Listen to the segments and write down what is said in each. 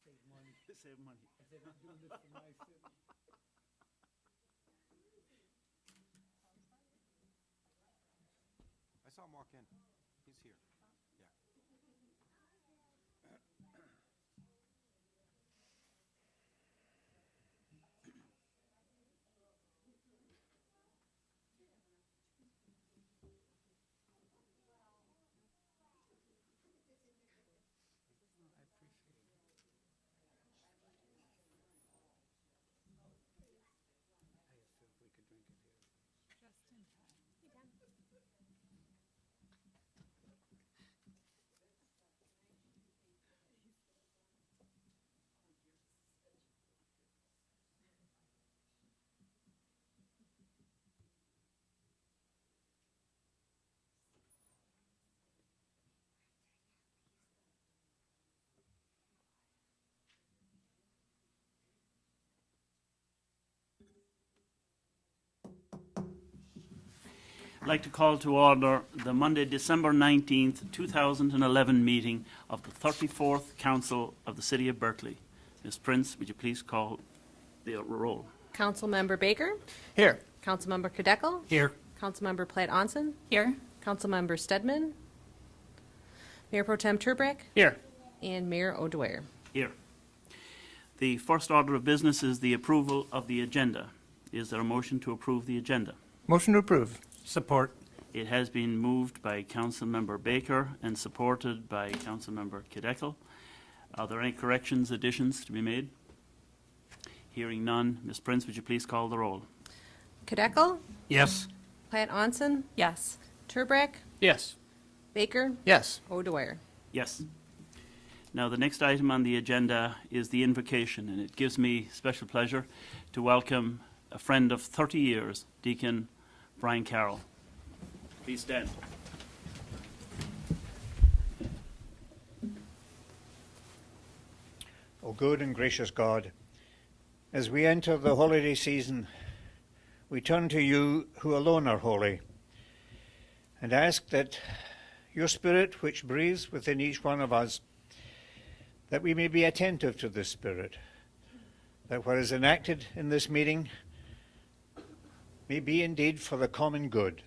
Save money. Save money. If they're not doing this for my city. I saw him walk in. He's here. Yeah. I appreciate it. I asked if we could drink it here. Just in time. I'd like to call to order the Monday, December 19th, 2011 meeting of the 34th Council of the City of Berkeley. Ms. Prince, would you please call the roll? Councilmember Baker, Here. Councilmember Kadekel, Here. Councilmember Platt-Onson, Here. Councilmember Stedman, Mayor Pro Tem Turbrack, Here. and Mayor O'Dwyer. Here. The first order of business is the approval of the agenda. Is there a motion to approve the agenda? Motion to approve. Support. It has been moved by Councilmember Baker and supported by Councilmember Kadekel. Are there any corrections, additions to be made? Hearing none, Ms. Prince, would you please call the roll? Kadekel, Yes. Platt-Onson, Yes. Turbrack, Yes. Baker, Yes. O'Dwyer. Yes. Now, the next item on the agenda is the invocation, and it gives me special pleasure to welcome a friend of 30 years, Deacon Brian Carroll. Please stand. O good and gracious God, as we enter the holiday season, we turn to you who alone are holy and ask that your Spirit, which breathes within each one of us, that we may be attentive to this Spirit, that what is enacted in this meeting may be indeed for the common good,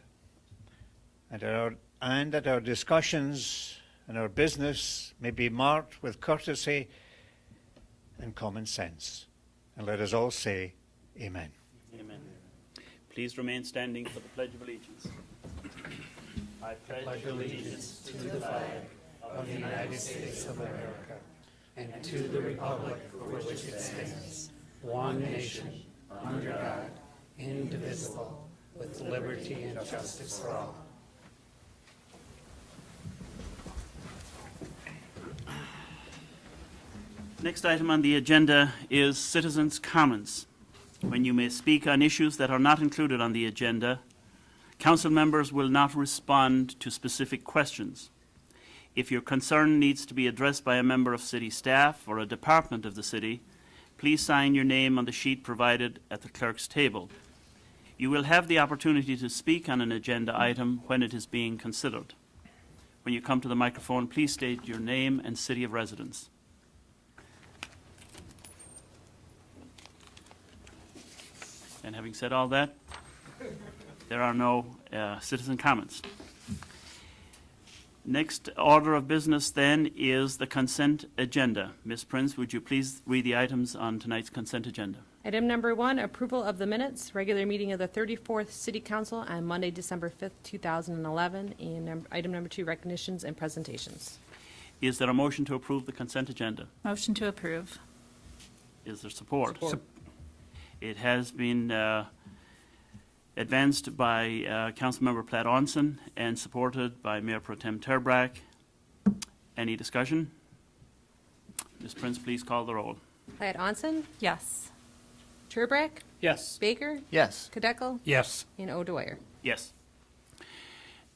and that our discussions and our business may be marked with courtesy and common sense. And let us all say, Amen. Amen. Please remain standing for the Pledge of Allegiance. I pledge allegiance to the flag Of the United States of America and to the republic for which it stands, one nation, under God, indivisible, with liberty and justice for all. Next item on the agenda is citizens' comments. When you may speak on issues that are not included on the agenda, council members will not respond to specific questions. If your concern needs to be addressed by a member of city staff or a department of the city, please sign your name on the sheet provided at the clerk's table. You will have the opportunity to speak on an agenda item when it is being considered. When you come to the microphone, please state your name and city of residence. And having said all that, there are no citizen comments. Next order of business then is the consent agenda. Ms. Prince, would you please read the items on tonight's consent agenda? Item number 1, approval of the minutes, regular meeting of the 34th City Council on Monday, December 5th, 2011. And item number 2, recognitions and presentations. Is there a motion to approve the consent agenda? Motion to approve. Is there support? It has been advanced by Councilmember Platt-Onson and supported by Mayor Pro Tem Turbrack. Any discussion? Ms. Prince, please call the roll. Platt-Onson, Yes. Turbrack, Yes. Baker, Yes. Kadekel, Yes. and O'Dwyer. Yes.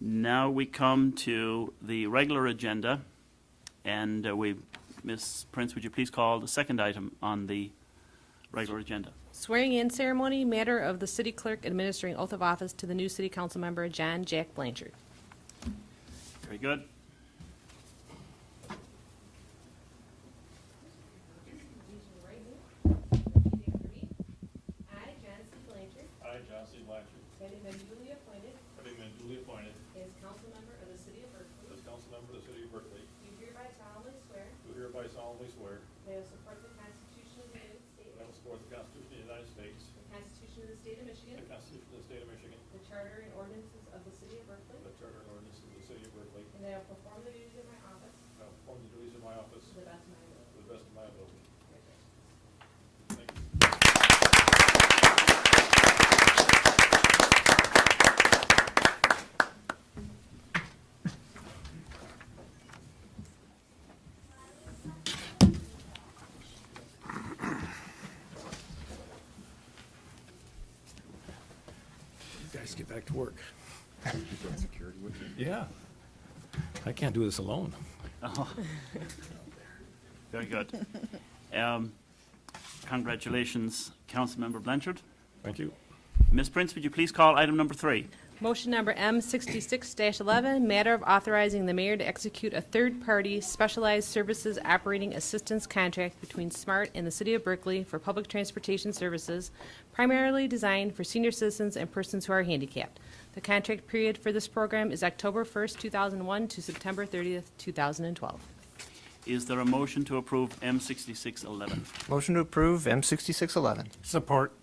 Now we come to the regular agenda, and Ms. Prince, would you please call the second item on the regular agenda? Swearing-in ceremony, matter of the city clerk administering oath of office to the new city council member, John Jack Blanchard. Very good. having been duly appointed as council member of the city of Berkley, do hereby solemnly swear that I will support the Constitution of the United States, the Constitution of the State of Michigan, the Charter and ordinances of the city of Berkley, and that I will perform the duties of my office to the best of my ability. Guys, get back to work. Yeah. I can't do this alone. Very good. Congratulations, Councilmember Blanchard. Thank you. Ms. Prince, would you please call item number 3? Motion number M66-11, matter of authorizing the mayor to execute a third-party specialized services operating assistance contract between SMART and the city of Berkeley for public transportation services, primarily designed for senior citizens and persons who are handicapped. The contract period for this program is October 1st, 2001 to September 30th, 2012. Is there a motion to approve M6611? Motion to approve M6611. Support.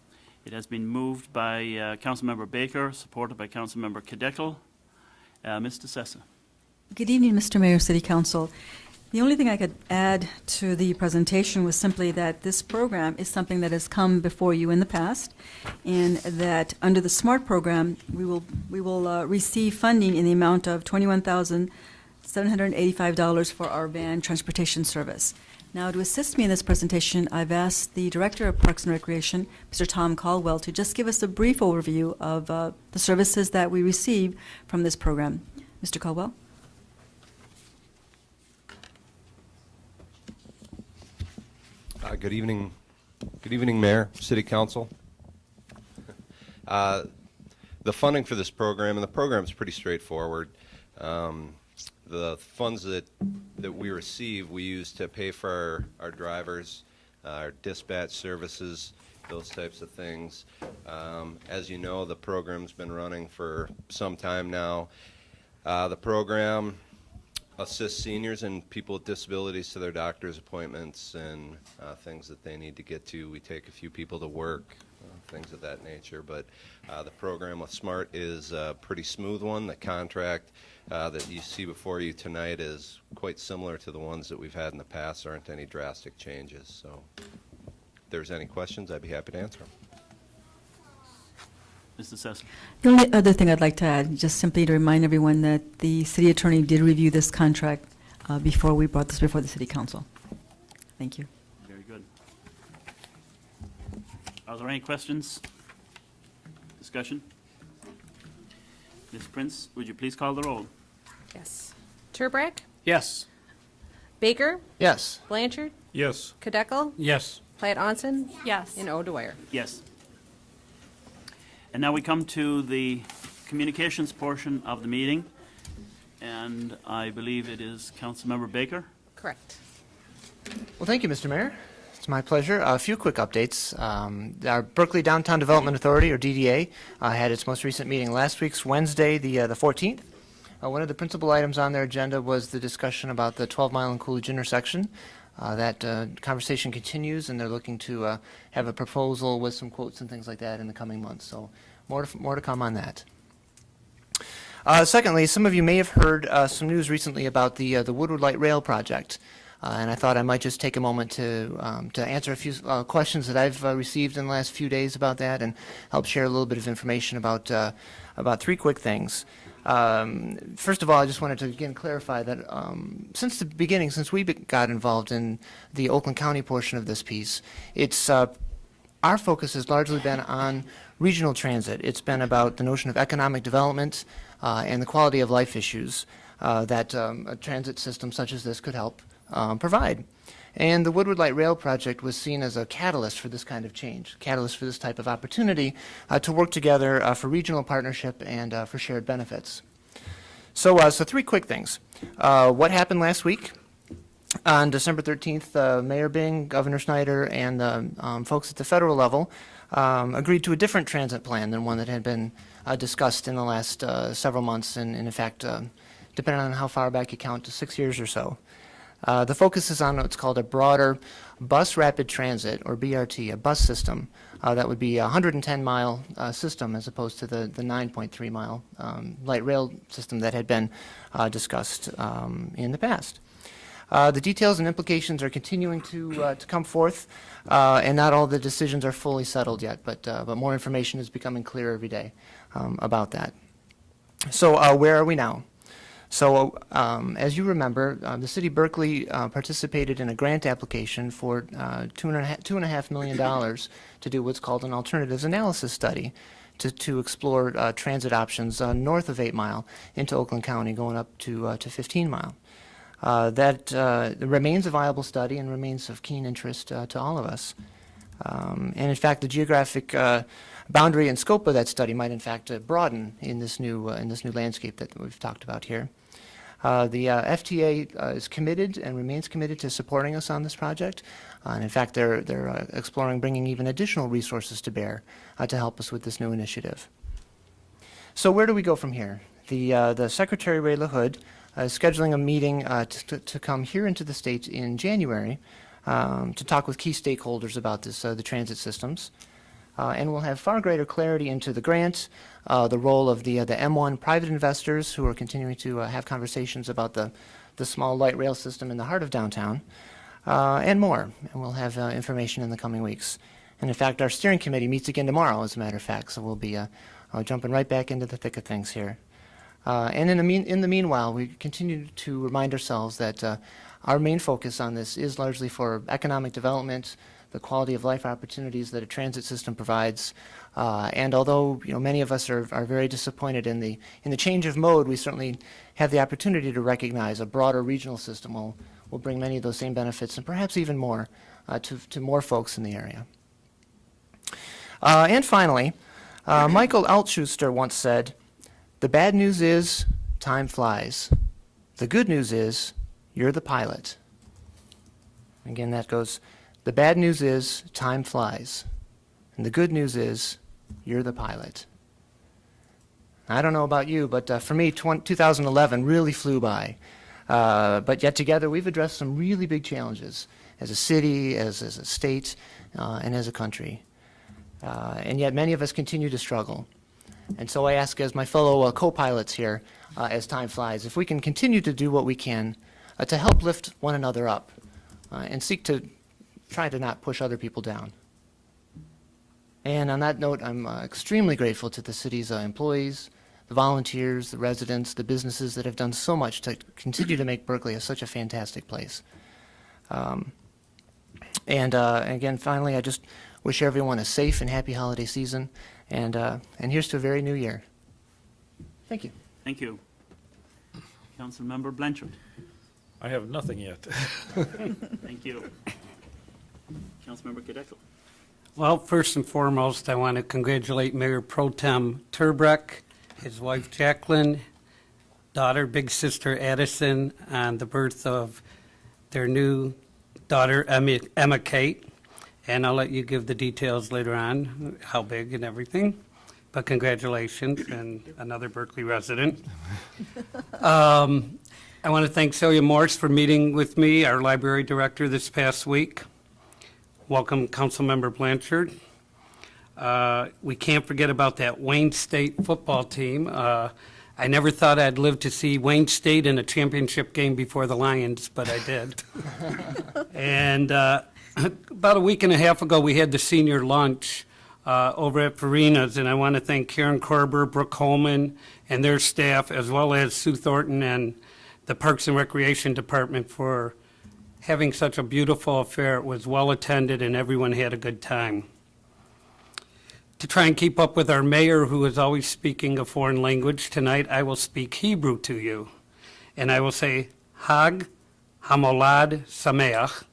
It has been moved by Councilmember Baker, supported by Councilmember Cadecle. Ms. DeSessa. Good evening, Mr. Mayor, City Council. The only thing I could add to the presentation was simply that this program is something that has come before you in the past, and that under the SMART program, we will receive funding in the amount of $21,785 for our van transportation service. Now, to assist me in this presentation, I've asked the Director of Parks and Recreation, Mr. Tom Caldwell, to just give us a brief overview of the services that we receive from this program. Mr. Caldwell? Good evening, Mayor, City Council. The funding for this program, and the program is pretty straightforward. The funds that we receive, we use to pay for our drivers, our dispatch services, those types of things. As you know, the program's been running for some time now. The program assists seniors and people with disabilities to their doctor's appointments and things that they need to get to. We take a few people to work, things of that nature. But the program with SMART is a pretty smooth one. The contract that you see before you tonight is quite similar to the ones that we've had in the past. There aren't any drastic changes. So if there's any questions, I'd be happy to answer them. Ms. DeSessa. The only other thing I'd like to add, just simply to remind everyone that the city attorney did review this contract before we brought this before the city council. Thank you. Very good. Are there any questions? Discussion? Ms. Prince, would you please call the roll? Yes. Turbrack, Yes. Baker, Yes. Blanchard, Yes. Kadeco, Yes. Platt Onson, Yes. and O'Dwyer. Yes. And now we come to the communications portion of the meeting, and I believe it is Councilmember Baker. Correct. Well, thank you, Mr. Mayor. It's my pleasure. A few quick updates. Our Berkeley Downtown Development Authority, or DDA, had its most recent meeting last week's Wednesday, the 14th. One of the principal items on their agenda was the discussion about the 12 Mile and Coolidge intersection. That conversation continues, and they're looking to have a proposal with some quotes and things like that in the coming months. So more to come on that. Secondly, some of you may have heard some news recently about the Woodward Light Rail project. And I thought I might just take a moment to answer a few questions that I've received in the last few days about that, and help share a little bit of information about three quick things. First of all, I just wanted to again clarify that since the beginning, since we got involved in the Oakland County portion of this piece, it's our focus has largely been on regional transit. It's been about the notion of economic development and the quality of life issues that a transit system such as this could help provide. And the Woodward Light Rail project was seen as a catalyst for this kind of change, catalyst for this type of opportunity to work together for regional partnership and for shared benefits. So three quick things. What happened last week? On December 13th, Mayor Bing, Governor Snyder, and folks at the federal level agreed to a different transit plan than one that had been discussed in the last several months, and in fact, depending on how far back you count, to 6 years or so. The focus is on what's called a broader bus rapid transit, or BRT, a bus system that would be a 110-mile system as opposed to the 9.3-mile light rail system that had been discussed in the past. The details and implications are continuing to come forth, and not all the decisions are fully settled yet, but more information is becoming clear every day about that. So where are we now? So as you remember, the city of Berkeley participated in a grant application for $2.5 million to do what's called an alternatives analysis study to explore transit options north of 8 Mile into Oakland County, going up to 15 Mile. That remains a viable study and remains of keen interest to all of us. And in fact, the geographic boundary and scope of that study might in fact broaden in this new landscape that we've talked about here. The FTA is committed and remains committed to supporting us on this project. And in fact, they're exploring bringing even additional resources to bear to help us with this new initiative. So where do we go from here? The Secretary, Ray LaHood, is scheduling a meeting to come here into the state in January to talk with key stakeholders about this, the transit systems. And we'll have far greater clarity into the grant, the role of the M1 private investors who are continuing to have conversations about the small light rail system in the heart of downtown, and more. And we'll have information in the coming weeks. And in fact, our steering committee meets again tomorrow, as a matter of fact, so we'll be jumping right back into the thick of things here. And in the meanwhile, we continue to remind ourselves that our main focus on this is largely for economic development, the quality of life opportunities that a transit system provides. And although many of us are very disappointed in the change of mode, we certainly have the opportunity to recognize a broader regional system will bring many of those same benefits and perhaps even more to more folks in the area. And finally, Michael Altschuster once said, "The bad news is time flies. The good news is you're the pilot." Again, that goes, the bad news is time flies, and the good news is you're the pilot. I don't know about you, but for me, 2011 really flew by. But yet together, we've addressed some really big challenges as a city, as a state, and as a country. And yet many of us continue to struggle. And so I ask, as my fellow co-pilots here, as time flies, if we can continue to do what we can to help lift one another up and seek to try to not push other people down. And on that note, I'm extremely grateful to the city's employees, the volunteers, the residents, the businesses that have done so much to continue to make Berkeley such a fantastic place. And again, finally, I just wish everyone a safe and happy holiday season, and here's to a very new year. Thank you. Thank you. Councilmember Blanchard. I have nothing yet. Thank you. Councilmember Cadeckel. Well, first and foremost, I want to congratulate Mayor Pro Tem Turbrack, his wife Jacqueline, daughter, big sister Addison, on the birth of their new daughter, Emma Kate. And I'll let you give the details later on, how big and everything. But congratulations, and another Berkeley resident. I want to thank Celia Morse for meeting with me, our library director, this past week. Welcome, Councilmember Blanchard. We can't forget about that Wayne State football team. I never thought I'd live to see Wayne State in a championship game before the Lions, but I did. And about a week and a half ago, we had the senior lunch over at Farina's, and I want to thank Karen Korber, Brooke Holman, and their staff, as well as Sue Thornton and the Parks and Recreation Department for having such a beautiful affair. It was well attended, and everyone had a good time. To try and keep up with our mayor, who is always speaking a foreign language, tonight I will speak Hebrew to you. And I will say, Hag Hamolad Sameach,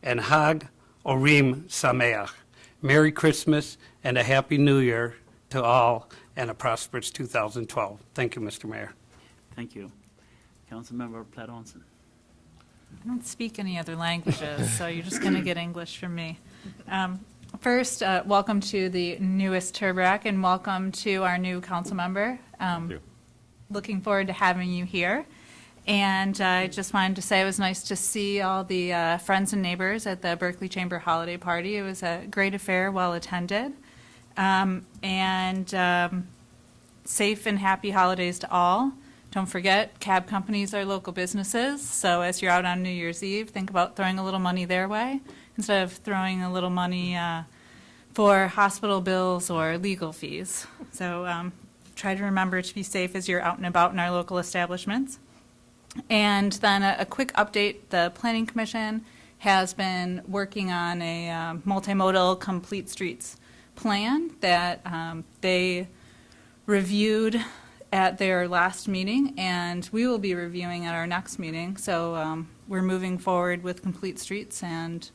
and Hag Orim Sameach. Merry Christmas and a Happy New Year to all, and a prosperous 2012. Thank you, Mr. Mayor. Thank you. Councilmember Platt-Onson. I don't speak any other languages, so you're just going to get English from me. First, welcome to the newest Turbrack, and welcome to our new council member. you. Looking forward to having you here. And I just wanted to say it was nice to see all the friends and neighbors at the Berkley Chamber Holiday Party. It was a great affair, well attended. Safe and happy holidays to all. Don't forget, cab companies are local businesses, so as you're out on New Year's Eve, think about throwing a little money their way instead of throwing a little money for hospital bills or legal fees. So try to remember to be safe as you're out and about in our local establishments. And then a quick update, the Planning Commission has been working on a multimodal complete streets plan that they reviewed at their last meeting, and we will be reviewing at our next meeting. So we're moving forward with complete streets, and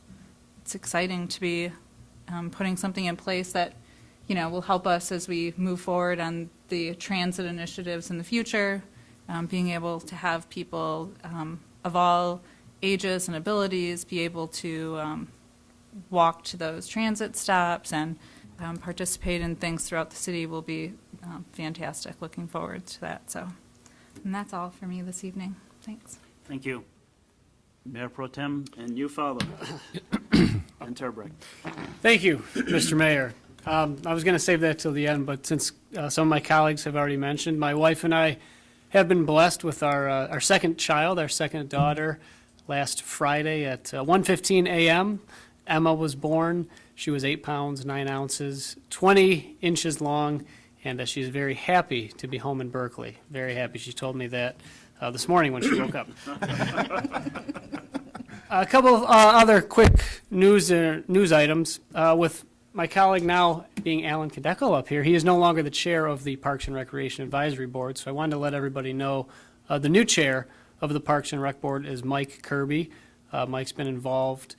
it's exciting to be putting something in place that, you know, will help us as we move forward on the transit initiatives in the future, being able to have people of all ages and abilities be able to walk to those transit stops and participate in things throughout the city will be fantastic. Looking forward to that. So, and that's all for me this evening. Thanks. Thank you. Mayor Pro Tem, and you follow. And Turbrack. Thank you, Mr. Mayor. I was going to save that till the end, but since some of my colleagues have already mentioned, my wife and I have been blessed with our second child, our second daughter, last Friday at 1:15 a.m. Emma was born. She was 8 pounds, 9 ounces, 20 inches long, and she's very happy to be home in Berkeley. Very happy. She told me that this morning when she woke up. A couple of other quick news items. With my colleague now being Alan Kadekel up here, he is no longer the chair of the Parks and Recreation Advisory Board, so I wanted to let everybody know the new chair of the Parks and Rec Board is Mike Kirby. Mike's been involved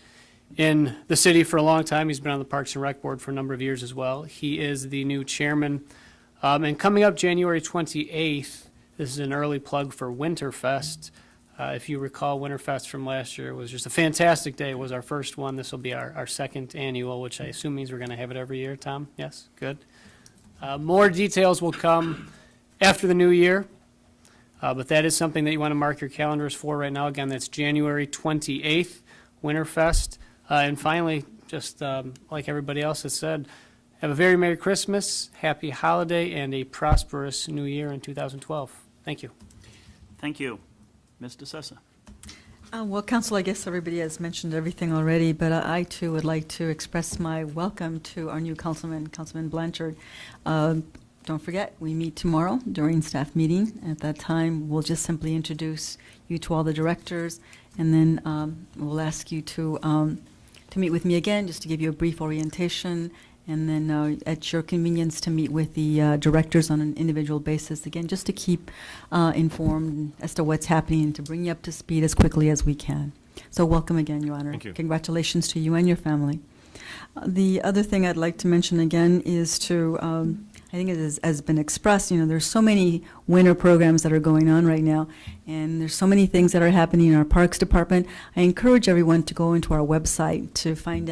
in the city for a long time. He's been on the Parks and Rec Board for a number of years as well. He is the new chairman. And coming up January 28th, this is an early plug for Winterfest. If you recall, Winterfest from last year was just a fantastic day. It was our first one. This will be our second annual, which I assume means we're going to have it every year, Tom? Yes? Good. More details will come after the new year, but that is something that you want to mark your calendars for right now. Again, that's January 28th, Winterfest. And finally, just like everybody else has said, have a very Merry Christmas, Happy Holiday, and a prosperous New Year in 2012. Thank you. Thank you. Ms. DeSessa. Well, Council, I guess everybody has mentioned everything already, but I too would like to express my welcome to our new Councilman Blanchard. Don't forget, we meet tomorrow during staff meeting. At that time, we'll just simply introduce you to all the directors, and then we'll ask you to meet with me again, just to give you a brief orientation, and then at your convenience to meet with the directors on an individual basis, again, just to keep informed as to what's happening and to bring you up to speed as quickly as we can. So welcome again, Your Honor. Thank you. Congratulations to you and your family. The other thing I'd like to mention again is to, I think it has been expressed, you know, there's so many winter programs that are going on right now, and there's so many things that are happening in our Parks Department. I encourage everyone to go into our website to find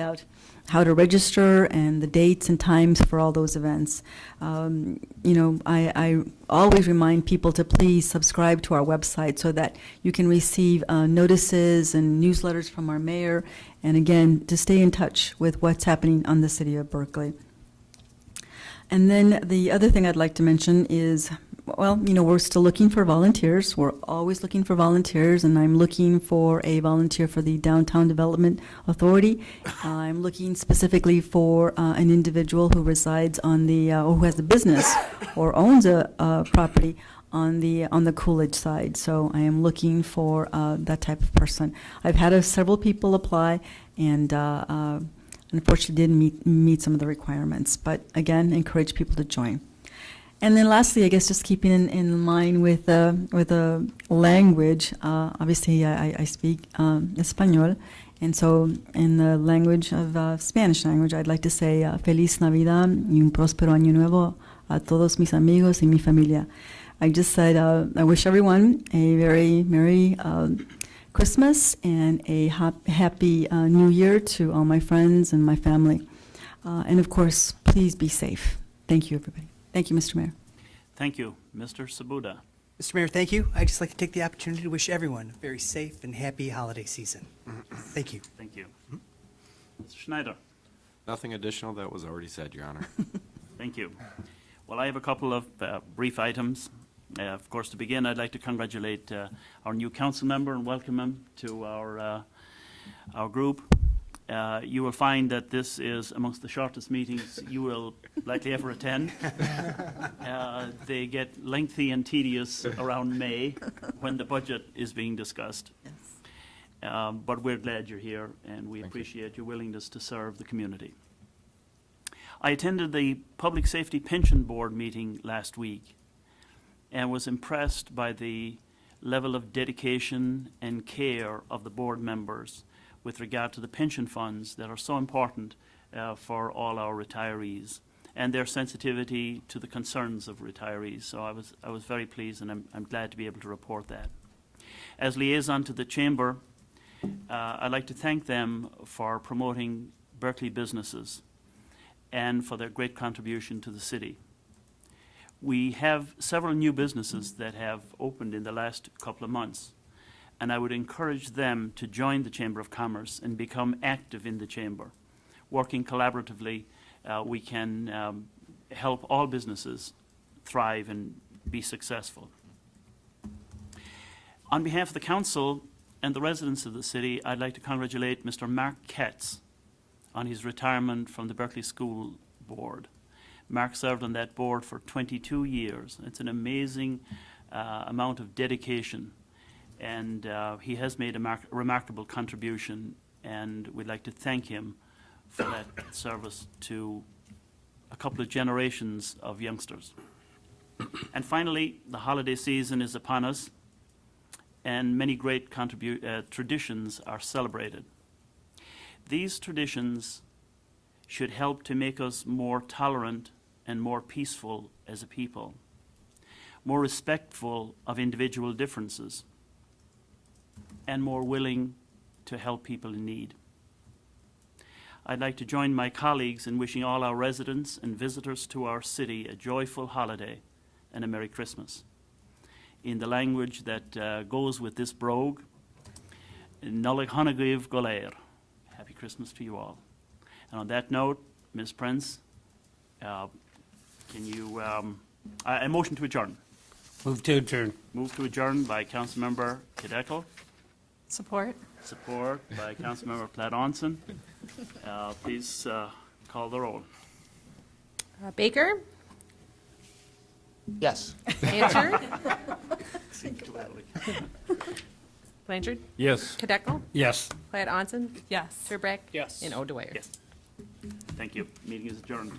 how to register and the dates and times for all those events. You know, I always remind people to please subscribe to our website so that you can receive notices and newsletters from our mayor, and again, to stay in touch with what's happening on the city of Berkeley. And then the other thing I'd like to mention is, well, you know, we're still looking for volunteers. We're always looking for volunteers, and I'm looking for a volunteer for the Downtown Development Authority. I'm looking specifically for an individual who resides on the, or who has a business or owns a property on the Coolidge side. So I am looking for that type of person. I've had several people apply, and unfortunately didn't meet some of the requirements. But again, encourage people to join. And then lastly, I guess just keeping in line with the language, obviously I speak Espanol, and so in the language of Spanish language, I'd like to say Feliz Navidad y un próspero año nuevo a todos mis amigos y mi familia. I just said I wish everyone a very Merry Christmas and a happy New Year to all my friends and my family. And of course, please be safe. Thank you, everybody. Thank you, Mr. Mayor. Thank you. Mr. Sabuda. Mr. Mayor, thank you. I'd just like to take the opportunity to wish everyone a very safe and happy holiday season. Thank you. Thank you. Mr. Schneider. Nothing additional. That was already said, Your Honor. Thank you. Well, I have a couple of brief items. Of course, to begin, I'd like to congratulate our new council member and welcome him to our group. You will find that this is amongst the shortest meetings you will likely ever attend. They get lengthy and tedious around May when the budget is being discussed. But we're glad you're here, and we appreciate your willingness to serve the community. I attended the Public Safety Pension Board meeting last week and was impressed by the level of dedication and care of the board members with regard to the pension funds that are so important for all our retirees, and their sensitivity to the concerns of retirees. So I was very pleased, and I'm glad to be able to report that. As liaison to the Chamber, I'd like to thank them for promoting Berkley businesses and for their great contribution to the city. We have several new businesses that have opened in the last couple of months, and I would encourage them to join the Chamber of Commerce and become active in the Chamber. Working collaboratively, we can help all businesses thrive and be successful. On behalf of the Council and the residents of the city, I'd like to congratulate Mr. Mark Katz on his retirement from the Berkeley School Board. Mark served on that board for 22 years. It's an amazing amount of dedication, and he has made a remarkable contribution, and we'd like to thank him for that service to a couple of generations of youngsters. And finally, the holiday season is upon us, and many great traditions are celebrated. These traditions should help to make us more tolerant and more peaceful as a people, more respectful of individual differences, and more willing to help people in need. I'd like to join my colleagues in wishing all our residents and visitors to our city a joyful holiday and a Merry Christmas. In the language that goes with this brogue, Nollaig Honagriv Golair. Happy Christmas to you all. And on that note, Ms. Prince, can you, a motion to adjourn. Move to adjourn. Move to adjourn by Councilmember Kideckel. Support. Support by Councilmember Platt-Onson. Please call the roll. Baker, Yes. Blanchard, Blanchard, Yes. Kadeco, Yes. Platt Onson, Yes. Turbrack, Yes. and O'Dwyer. Yes. Thank you. Meeting is adjourned.